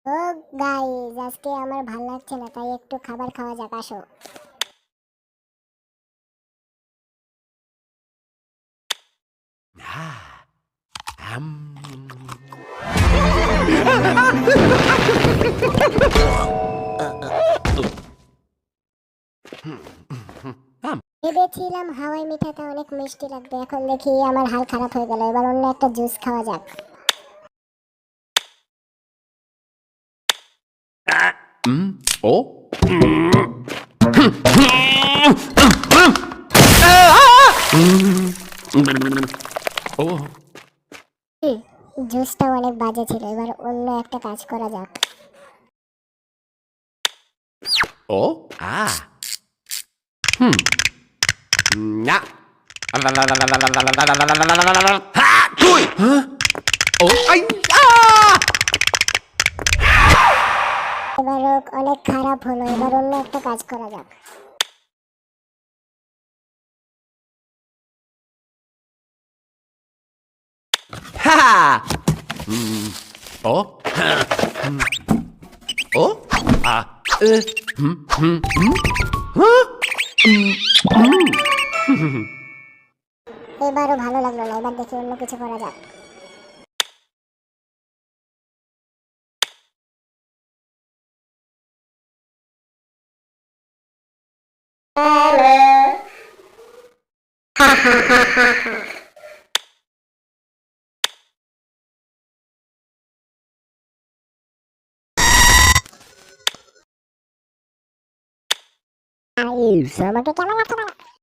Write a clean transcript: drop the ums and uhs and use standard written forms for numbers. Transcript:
ও guys, আজকে আমার ভাল লাগছে না, তাই একটু খাবার খাওয়া যাক, আসো। Ah, um. ভেবেছিলাম হাওয়াই মিঠাটা অনেক মিষ্টি লাগবে, এখন দেখি আমার হাল খারাপ হয়ে গেল। এবার অন্য একটা জুস খাওয়া যাক। Oh. Oh. জুসটা অনেক বাজে ছিল, এবার অন্য একটা কাজ করা যাক। Oh. Ah. Nha. Ha! Chui! Hả? Ủa? Anh! Ah! এবার অনেক খারাপ হলো, এবার অন্য একটা কাজ করা যাক। Ha! Ủa? Ủa? À. Hả? এবারও ভালো লাগলো না, এবার দেখি অন্য কিছু করা যাক। আমাকে কেমন লাগছে?